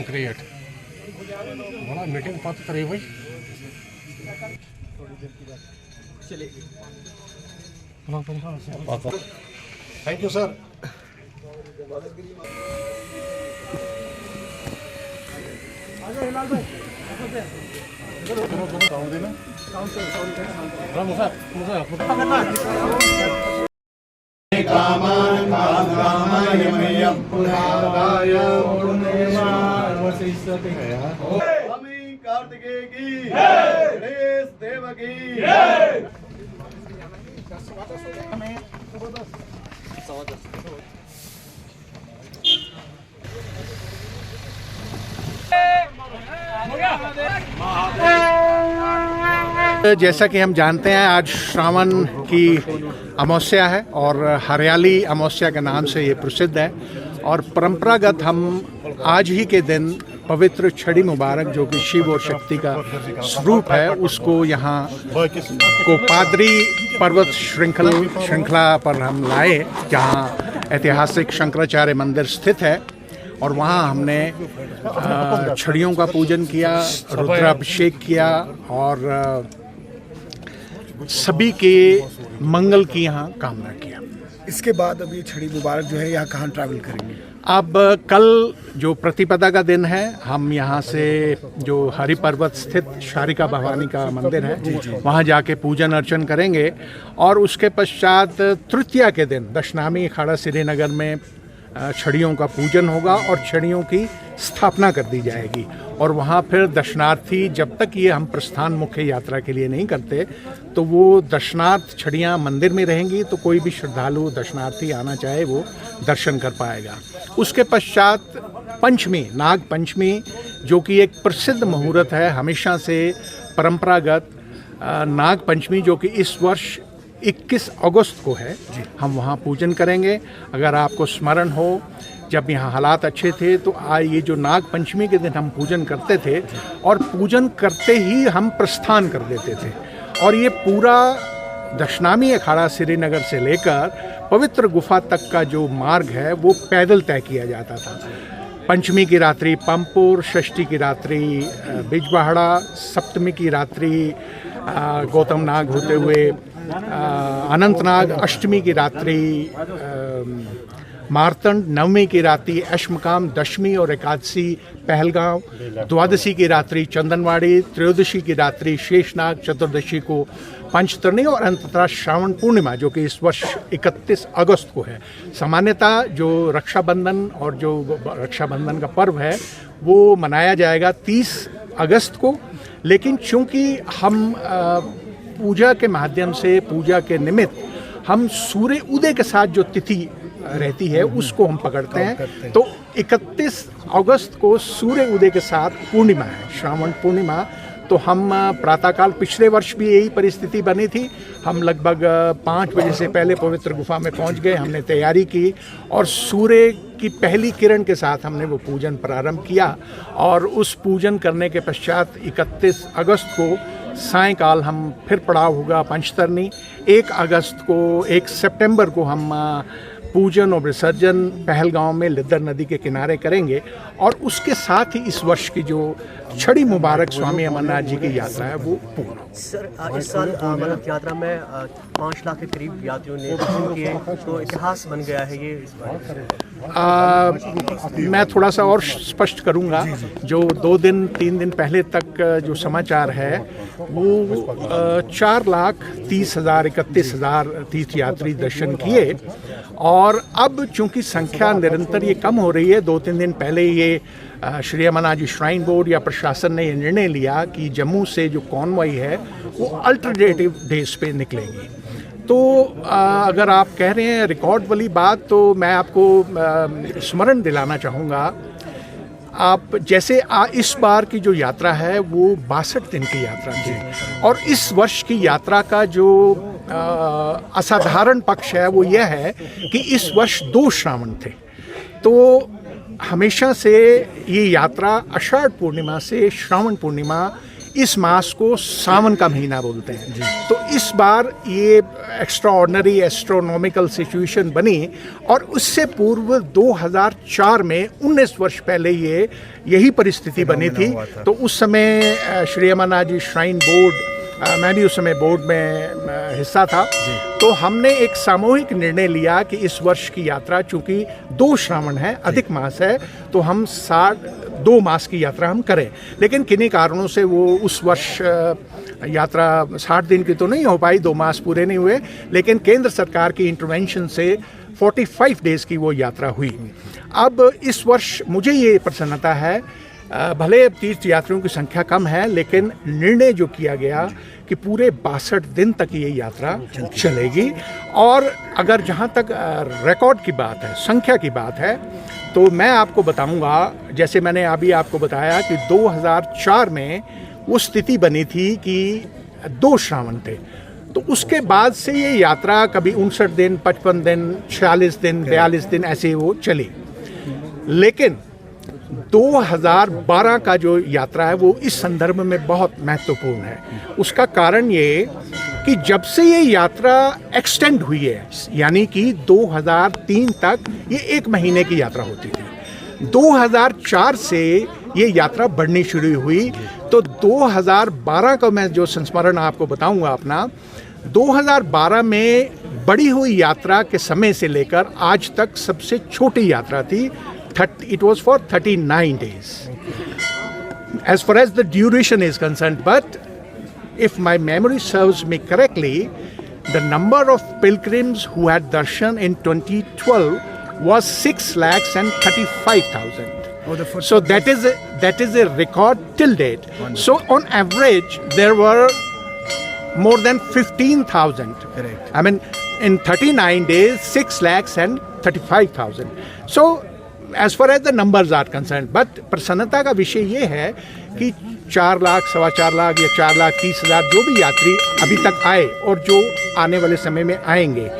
Meeting create बड़ा meeting पत्र करे भाई थैंक यू सर। कार्तिकेय की गणेश देव की जैसा कि हम जानते हैं आज श्रावण की अमावस्या है और हरियाली अमावस्या के नाम से ये प्रसिद्ध है और परंपरागत हम आज ही के दिन पवित्र छड़ी मुबारक जो कि शिव और शक्ति का स्वरूप है उसको यहाँ को पादरी पर्वत श्रृंखला पर हम लाए जहाँ ऐतिहासिक शंकराचार्य मंदिर स्थित है और वहाँ हमने छड़ियों का पूजन किया, रुद्राभिषेक किया और सभी के मंगल की यहाँ कामना किया। इसके बाद अभी छड़ी मुबारक जो है यहाँ कहाँ ट्रैवल करेंगे? अब कल जो प्रतिपदा का दिन है हम यहाँ से जो हरि पर्वत स्थित शारिका भवानी का मंदिर है वहाँ जाके पूजन अर्चन करेंगे और उसके पश्चात तृतीया के दिन दशनामी अखाड़ा श्रीनगर में छड़ियों का पूजन होगा और छड़ियों की स्थापना कर दी जाएगी और वहाँ फिर दर्शनार्थी जब तक ये हम प्रस्थान मुख्य यात्रा के लिए नहीं करते तो वो दर्शनार्थ छड़ियाँ मंदिर में रहेंगी तो कोई भी श्रद्धालु दर्शनार्थी आना चाहे वो दर्शन कर पाएगा। उसके पश्चात पंचमी नाग पंचमी जो कि एक प्रसिद्ध मुहूर्त है हमेशा से परंपरागत नाग पंचमी जो कि इस वर्ष 21 अगस्त को है हम वहाँ पूजन करेंगे। अगर आपको स्मरण हो जब यहाँ हालात अच्छे थे तो ये जो नाग पंचमी के दिन हम पूजन करते थे और पूजन करते ही हम प्रस्थान कर देते थे और ये पूरा दशनामी अखाड़ा श्रीनगर से लेकर पवित्र गुफा तक का जो मार्ग है वो पैदल तय किया जाता था। पंचमी की रात्रि पंपुर, षष्ठी की रात्रि बिजबहाड़ा, सप्तमी की रात्रि गौतम नाग होते हुए अनंतनाग, अष्टमी की रात्रि मार्तंड, नवमी की रात्रि अश्मकाम, दशमी और एकादशी पहलगांव, द्वादशी की रात्रि चंदनवाड़ी, त्रयोदशी की रात्रि शेषनाग, चतुर्दशी को पंचतरणी और अंततः श्रावण पूर्णिमा जो कि इस वर्ष 31 अगस्त को है। सामान्यतः जो रक्षाबंधन और जो रक्षाबंधन का पर्व है वो मनाया जाएगा 30 अगस्त को, लेकिन चूंकि हम पूजा के माध्यम से पूजा के निमित्त हम सूर्य उदय के साथ जो तिथि रहती है उसको हम पकड़ते हैं तो 31 अगस्त को सूर्य उदय के साथ पूर्णिमा है, श्रावण पूर्णिमा। तो हम प्रातःकाल पिछले वर्ष भी यही परिस्थिति बनी थी, हम लगभग 5 बजे से पहले पवित्र गुफा में पहुंच गए, हमने तैयारी की और सूर्य की पहली किरण के साथ हमने वो पूजन प्रारंभ किया और उस पूजन करने के पश्चात 31 अगस्त को सायंकाल हम फिर पड़ाव होगा पंचतरणी। 1 सितंबर को हम पूजन और विसर्जन पहलगांव में लिद्दर नदी के किनारे करेंगे और उसके साथ ही इस वर्ष की जो छड़ी मुबारक स्वामी अमरनाथ जी की यात्रा है वो पूर्ण। सर इस साल अमरनाथ यात्रा में 5 लाख के करीब यात्रियों ने दर्शन किए तो इतिहास बन गया है ये इस बार। मैं थोड़ा सा और स्पष्ट करूंगा, जो 2-3 दिन पहले तक जो समाचार है वो 4,30,000-31,000 तीर्थ यात्री दर्शन किए और अब चूंकि संख्या निरंतर ये कम हो रही है, 2-3 दिन पहले ये श्री अमरनाथ जी श्राइन बोर्ड या प्रशासन ने ये निर्णय लिया कि जम्मू से जो कॉन्वॉय है वो अल्टरनेटिव डेज पे निकलेंगी। तो अगर आप कह रहे हैं रिकॉर्ड वाली बात तो मैं आपको स्मरण दिलाना चाहूँगा। आप जैसे इस बार की जो यात्रा है वो 62 दिन की यात्रा थी और इस वर्ष की यात्रा का जो असाधारण पक्ष है वो यह है कि इस वर्ष 2 श्रावण थे। तो हमेशा से ये यात्रा आषाढ़ पूर्णिमा से श्रावण पूर्णिमा इस मास को सावन का महीना बोलते हैं। तो इस बार ये एक्स्ट्राऑर्डिनरी एस्ट्रोनॉमिकल सिचुएशन बनी, और उससे पूर्व 2004 में 19 वर्ष पहले यही परिस्थिति बनी थी। तो उस समय श्री अमरनाथ जी श्राइन बोर्ड, मैं भी उस समय बोर्ड में हिस्सा था, तो हमने एक सामूहिक निर्णय लिया कि इस वर्ष की यात्रा, चूंकि 2 श्रावण है, अधिक मास है, तो हम 2 मास की यात्रा हम करें। लेकिन किन्हीं कारणों से वो उस वर्ष यात्रा 60 दिन की तो नहीं हो पाई, 2 मास पूरे नहीं हुए, लेकिन केंद्र सरकार की इंटरवेंशन से 45 डेज़ की वो यात्रा हुई। अब इस वर्ष मुझे ये प्रसन्नता है, भले तीर्थ यात्रियों की संख्या कम है, लेकिन निर्णय जो किया गया कि पूरे 62 दिन तक ये यात्रा चलेगी। और अगर जहाँ तक रिकॉर्ड की बात है, संख्या की बात है, तो मैं आपको बताऊंगा, जैसे मैंने अभी आपको बताया कि 2004 में वो स्थिति बनी थी कि 2 श्रावण थे, तो उसके बाद से ये यात्रा कभी 59 दिन, 55 दिन, 46 दिन, 42 दिन ऐसे वो चली। लेकिन 2012 का जो यात्रा है वो इस संदर्भ में बहुत महत्वपूर्ण है। उसका कारण ये कि जब से ये यात्रा एक्सटेंड हुई है, यानी कि 2003 तक ये 1 महीने की यात्रा होती थी, 2004 से ये यात्रा बढ़नी शुरू हुई। तो 2012 का मैं जो संस्मरण आपको बताऊंगा अपना, 2012 में बढ़ी हुई यात्रा के समय से लेकर आज तक सबसे छोटी यात्रा थी। It was for 39 days as far as the duration is concerned, but if my memory serves me correctly, the number of pilgrims who had darshan in 2012 was 6,35,000. So that is a record till date. So on average there were more than 15,000. Correct. I mean in 39 days 6,35,000. So as far as the numbers are concerned, but प्रसन्नता का विषय ये है कि 4 लाख, 4.25 लाख या 4,30,000 जो भी यात्री अभी तक आए और जो आने वाले समय में आएंगे।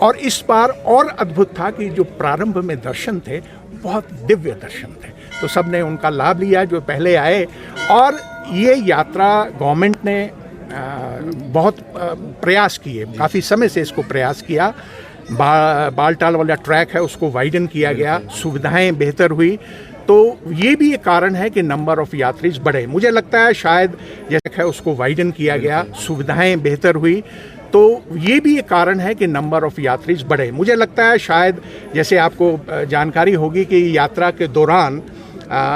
और इस बार और अद्भुत था कि जो प्रारंभ में दर्शन थे बहुत दिव्य दर्शन थे, तो सब ने उनका लाभ लिया जो पहले आए। और ये यात्रा गवर्नमेंट ने बहुत प्रयास किए, काफ़ी समय से इसको प्रयास किया। बालटाल वाला ट्रैक है उसको वाइडन किया गया, सुविधाएं बेहतर हुई, तो ये भी एक कारण है कि नंबर ऑफ यात्रीज बढ़े। मुझे लगता है शायद जैसे है उसको वाइडन किया गया, सुविधाएं बेहतर हुई, तो ये भी एक कारण है कि नंबर ऑफ यात्रीज बढ़े। मुझे लगता है शायद जैसे आपको जानकारी होगी कि यात्रा के दौरान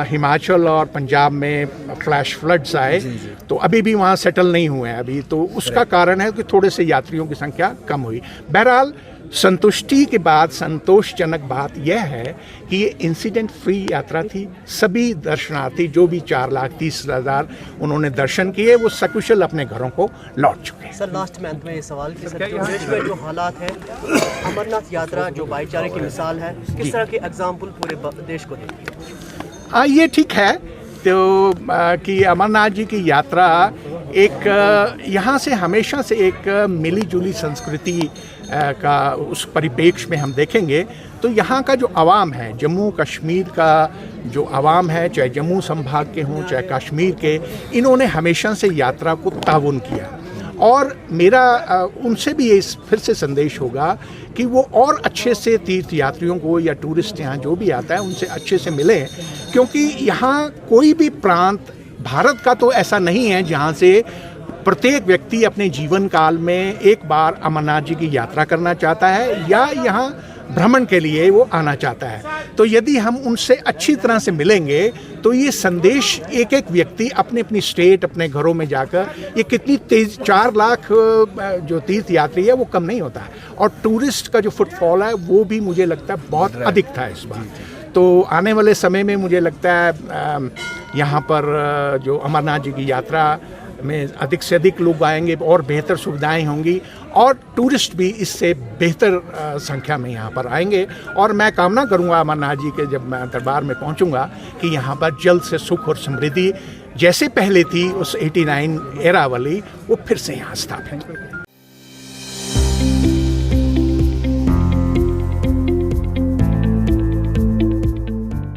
हिमाचल और पंजाब में फ्लैश फ्लड्स आए, तो अभी भी वहाँ सेटल नहीं हुए हैं अभी, तो उसका कारण है कि थोड़े से यात्रियों की संख्या कम हुई। बहरहाल संतुष्टि के बाद संतोषजनक बात यह है कि ये इंसिडेंट फ्री यात्रा थी। सभी दर्शनार्थी जो भी 4,30,000 उन्होंने दर्शन किए वो सकुशल अपने घरों को लौट चुके हैं। सर लास्ट में अंत में ये सवाल कि सर जो देश में जो हालात हैं, अमरनाथ यात्रा जो भाईचारे की मिसाल है, किस तरह के एग्जाम्पल पूरे देश को देती है? ये ठीक है तो कि अमरनाथ जी की यात्रा एक यहाँ से हमेशा से एक मिली जुली संस्कृति का उस परिप्रेक्ष्य में हम देखेंगे तो यहाँ का जो आवाम है, जम्मू कश्मीर का जो आवाम है, चाहे जम्मू संभाग के हों चाहे कश्मीर के, इन्होंने हमेशा से यात्रा को ताउन किया। और मेरा उनसे भी ये फिर से संदेश होगा कि वो और अच्छे से तीर्थ यात्रियों को या टूरिस्ट यहाँ जो भी आता है उनसे अच्छे से मिलें, क्योंकि यहाँ कोई भी प्रांत भारत का तो ऐसा नहीं है जहाँ से प्रत्येक व्यक्ति अपने जीवन काल में एक बार अमरनाथ जी की यात्रा करना चाहता है या यहाँ भ्रमण के लिए वो आना चाहता है। तो यदि हम उनसे अच्छी तरह से मिलेंगे तो ये संदेश एक एक व्यक्ति अपने अपनी स्टेट अपने घरों में जाकर, ये कितनी तेज 4 लाख जो तीर्थ यात्री है वो कम नहीं होता है, और टूरिस्ट का जो फुटफॉल है वो भी मुझे लगता है बहुत अधिक था इस बार। तो आने वाले समय में मुझे लगता है यहाँ पर जो अमरनाथ जी की यात्रा में अधिक से अधिक लोग आएंगे और बेहतर सुविधाएं होंगी और टूरिस्ट भी इससे बेहतर संख्या में यहाँ पर आएंगे। और मैं कामना करूँगा अमरनाथ जी के जब मैं दरबार में पहुँचूँगा कि यहाँ पर जल्द से सुख और समृद्धि जैसे पहले थी उस 89 एरा वाली वो फिर से यहाँ स्थापित हो।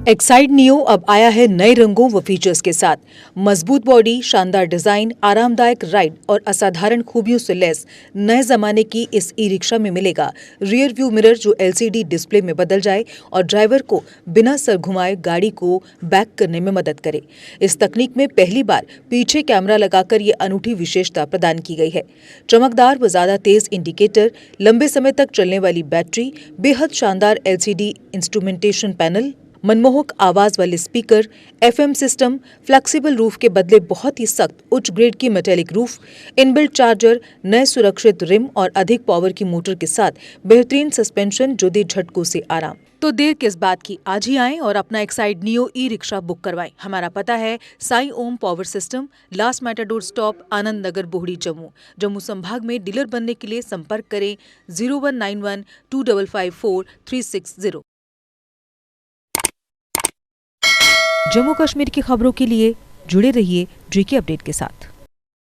एक्साइड नियो अब आया है नए रंगों व फीचर्स के साथ। मजबूत बॉडी, शानदार डिजाइन, आरामदायक राइड और असाधारण खूबियों से लैस नए जमाने की इस ई रिक्शा में मिलेगा रियर व्यू मिरर जो LCD डिस्प्ले में बदल जाए और ड्राइवर को बिना सर घुमाए गाड़ी को बैक करने में मदद करे। इस तकनीक में पहली बार पीछे कैमरा लगाकर ये अनूठी विशेषता प्रदान की गई है। चमकदार व ज्यादा तेज इंडिकेटर, लंबे समय तक चलने वाली बैटरी, बेहद शानदार LCD इंस्ट्रूमेंटेशन पैनल, मनमोहक आवाज वाले speaker, FM system, flexible roof के बदले बहुत ही सख्त उच्च ग्रेड की मेटेलिक रूफ, इनबिल्ट चार्जर, नए सुरक्षित रिम और अधिक पावर की मोटर के साथ बेहतरीन सस्पेंशन जो दे झटकों से आराम। तो देर किस बात की, आज ही आएं और अपना Exide neo e rickshaw book करवाएं। हमारा पता है Sai Om power system, last matador stop, Anand Nagar, Bohri, Jammu. Jammu संभाग में डीलर बनने के लिए संपर्क करें 0191 2554 360। जम्मू कश्मीर की खबरों के लिए जुड़े रहिए GK अपडेट के साथ।